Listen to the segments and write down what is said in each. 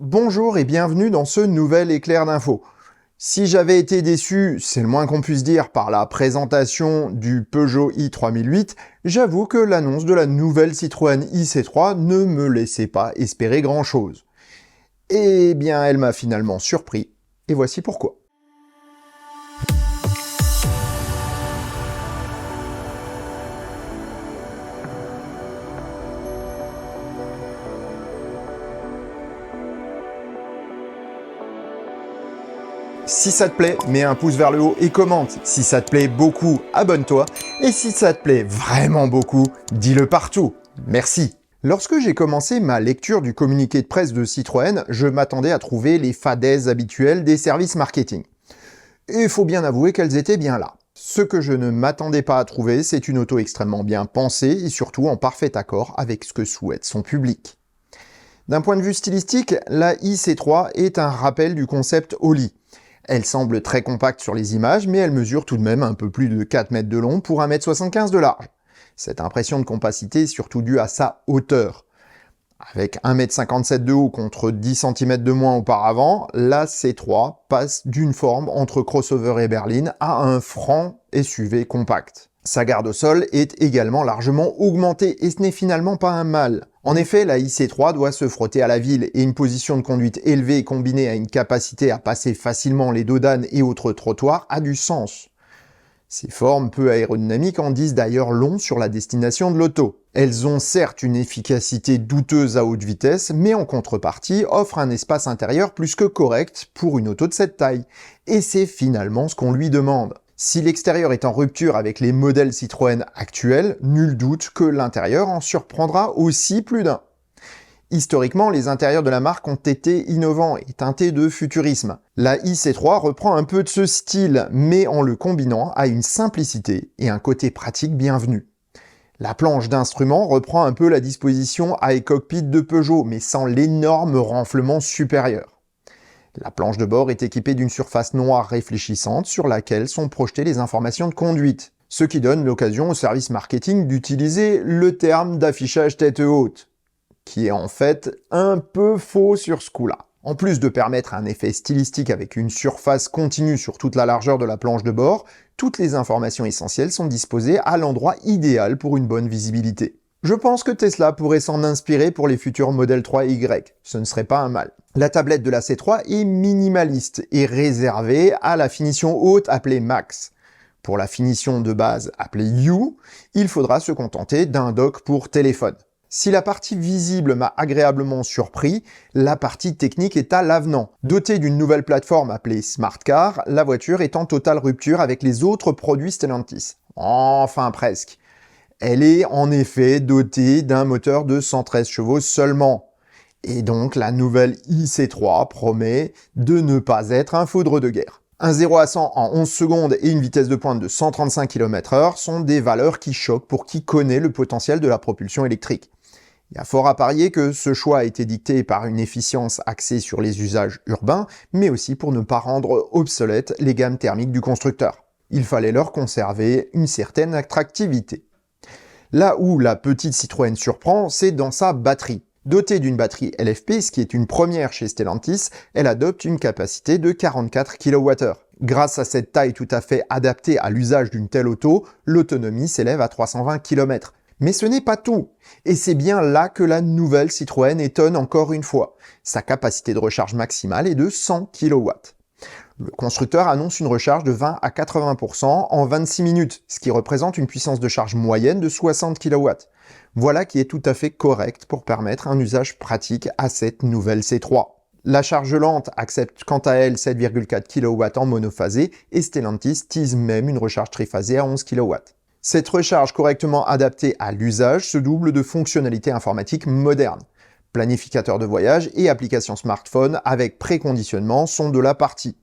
Bonjour et bienvenue dans ce nouvel éclair d'infos. Si j'avais été déçu, c'est le moins qu'on puisse dire, par la présentation du Peugeot i3008, j'avoue que l'annonce de la nouvelle Citroën IC3 ne me laissait pas espérer grand-chose. Eh bien, elle m'a finalement surpris, et voici pourquoi. Si ça te plaît, mets un pouce vers le haut et commente. Si ça te plaît beaucoup, abonne-toi. Et si ça te plaît vraiment beaucoup, dis-le partout. Merci. Lorsque j'ai commencé ma lecture du communiqué de presse de Citroën, je m'attendais à trouver les fadaises habituelles des services marketing. Et il faut bien avouer qu'elles étaient bien là. Ce que je ne m'attendais pas à trouver, c'est une auto extrêmement bien pensée et surtout en parfait accord avec ce que souhaite son public. D'un point de vue stylistique, la IC3 est un rappel du concept Oli. Elle semble très compacte sur les images, mais elle mesure tout de même un peu plus de 4 mètres de long pour 1,75 m de large. Cette impression de compacité est surtout due à sa hauteur. Avec 1,57 m de haut contre 10 cm de moins auparavant, la C3 passe d'une forme entre crossover et berline à un franc SUV compact. Sa garde au sol est également largement augmentée et ce n'est finalement pas un mal. En effet, la IC3 doit se frotter à la ville et une position de conduite élevée combinée à une capacité à passer facilement les dos d'âne et autres trottoirs a du sens. Ces formes peu aérodynamiques en disent d'ailleurs long sur la destination de l'auto. Elles ont certes une efficacité douteuse à haute vitesse, mais en contrepartie offrent un espace intérieur plus que correct pour une auto de cette taille. Et c'est finalement ce qu'on lui demande. Si l'extérieur est en rupture avec les modèles Citroën actuels, nul doute que l'intérieur en surprendra aussi plus d'un. Historiquement, les intérieurs de la marque ont été innovants et teintés de futurisme. La IC3 reprend un peu de ce style, mais en le combinant à une simplicité et un côté pratique bienvenu. La planche d'instruments reprend un peu la disposition iCockpit de Peugeot, mais sans l'énorme renflement supérieur. La planche de bord est équipée d'une surface noire réfléchissante sur laquelle sont projetées les informations de conduite, ce qui donne l'occasion au service marketing d'utiliser le terme d'affichage tête haute, qui est en fait un peu faux sur ce coup-là. En plus de permettre un effet stylistique avec une surface continue sur toute la largeur de la planche de bord, toutes les informations essentielles sont disposées à l'endroit idéal pour une bonne visibilité. Je pense que Tesla pourrait s'en inspirer pour les futurs Model 3Y, ce ne serait pas un mal. La tablette de la C3 est minimaliste et réservée à la finition haute appelée Max. Pour la finition de base appelée U, il faudra se contenter d'un dock pour téléphone. Si la partie visible m'a agréablement surpris, la partie technique est à l'avenant. Dotée d'une nouvelle plateforme appelée Smart Car, la voiture est en totale rupture avec les autres produits Stellantis. Enfin presque. Elle est en effet dotée d'un moteur de 113 chevaux seulement. Et donc la nouvelle IC3 promet de ne pas être un foudre de guerre. Un 0 à 100 en 11 secondes et une vitesse de pointe de 135 km/h sont des valeurs qui choquent pour qui connaît le potentiel de la propulsion électrique. Il y a fort à parier que ce choix a été dicté par une efficience axée sur les usages urbains, mais aussi pour ne pas rendre obsolètes les gammes thermiques du constructeur. Il fallait leur conserver une certaine attractivité. Là où la petite Citroën surprend, c'est dans sa batterie. Dotée d'une batterie LFP, ce qui est une première chez Stellantis, elle adopte une capacité de 44 kWh. Grâce à cette taille tout à fait adaptée à l'usage d'une telle auto, l'autonomie s'élève à 320 km. Mais ce n'est pas tout, et c'est bien là que la nouvelle Citroën étonne encore une fois. Sa capacité de recharge maximale est de 100 kW. Le constructeur annonce une recharge de 20 à 80% en 26 minutes, ce qui représente une puissance de charge moyenne de 60 kW. Voilà qui est tout à fait correct pour permettre un usage pratique à cette nouvelle C3. La charge lente accepte quant à elle 7,4 kW en monophasé et Stellantis tease même une recharge triphasée à 11 kW. Cette recharge correctement adaptée à l'usage se double de fonctionnalités informatiques modernes. Planificateur de voyage et application smartphone avec préconditionnement sont de la partie.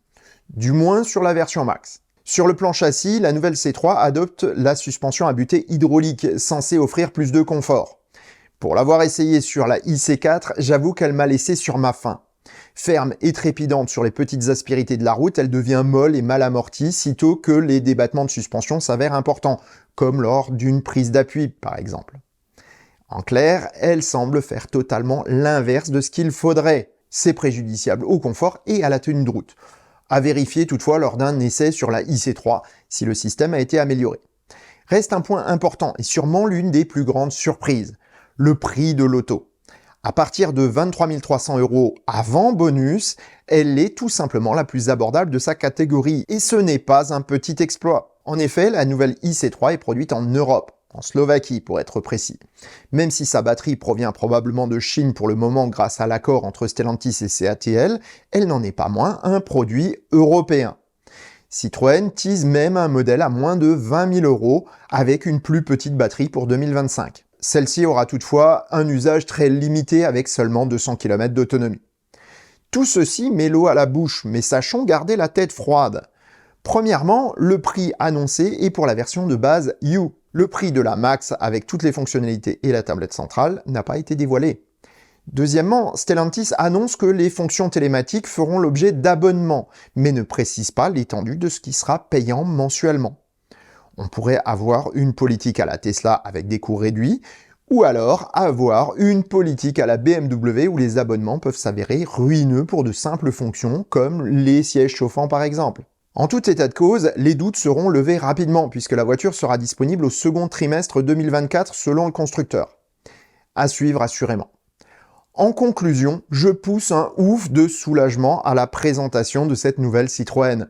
Du moins sur la version Max. Sur le plan châssis, la nouvelle C3 adopte la suspension à butée hydraulique, censée offrir plus de confort. Pour l'avoir essayé sur la IC4, j'avoue qu'elle m'a laissé sur ma faim. Ferme et trépidante sur les petites aspérités de la route, elle devient molle et mal amortie sitôt que les débattements de suspension s'avèrent importants, comme lors d'une prise d'appui par exemple. En clair, elle semble faire totalement l'inverse de ce qu'il faudrait. c'est préjudiciable au confort et à la tenue de route. À vérifier toutefois lors d'un essai sur la IC3 si le système a été amélioré. Reste un point important et sûrement l'une des plus grandes surprises, le prix de l'auto. À partir de 23 300 € avant bonus, elle est tout simplement la plus abordable de sa catégorie et ce n'est pas un petit exploit. En effet, la nouvelle IC3 est produite en Europe, en Slovaquie pour être précis. Même si sa batterie provient probablement de Chine pour le moment grâce à l'accord entre Stellantis et CATL, elle n'en est pas moins un produit européen. Citroën tease même un modèle à moins de 20 000 € avec une plus petite batterie pour 2025. Celle-ci aura toutefois un usage très limité avec seulement 200 km d'autonomie. Tout ceci met l'eau à la bouche, mais sachons garder la tête froide. Premièrement, le prix annoncé est pour la version de base U. Le prix de la Max avec toutes les fonctionnalités et la tablette centrale n'a pas été dévoilé. Deuxièmement, Stellantis annonce que les fonctions télématiques feront l'objet d'abonnements, mais ne précise pas l'étendue de ce qui sera payant mensuellement. On pourrait avoir une politique à la Tesla avec des coûts réduits, ou alors avoir une politique à la BMW où les abonnements peuvent s'avérer ruineux pour de simples fonctions comme les sièges chauffants par exemple. En tout état de cause, les doutes seront levés rapidement puisque la voiture sera disponible au second trimestre 2024 selon le constructeur. À suivre assurément. En conclusion, je pousse un ouf de soulagement à la présentation de cette nouvelle Citroën.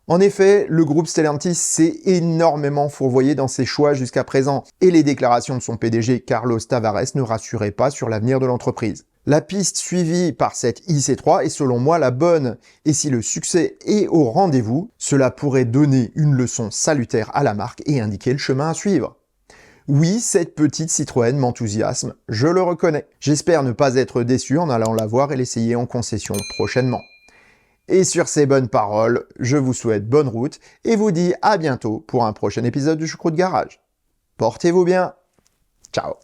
En effet, le groupe Stellantis s'est énormément fourvoyé dans ses choix jusqu'à présent, et les déclarations de son PDG Carlos Tavares ne rassuraient pas sur l'avenir de l'entreprise. La piste suivie par cette IC3 est selon moi la bonne, et si le succès est au rendez-vous, cela pourrait donner une leçon salutaire à la marque et indiquer le chemin à suivre. Oui, cette petite Citroën m'enthousiasme, je le reconnais. J'espère ne pas être déçu en allant la voir et l'essayer en concession prochainement. Et sur ces bonnes paroles, je vous souhaite bonne route et vous dis à bientôt pour un prochain épisode du Choucroute Garage. Portez-vous bien. Ciao.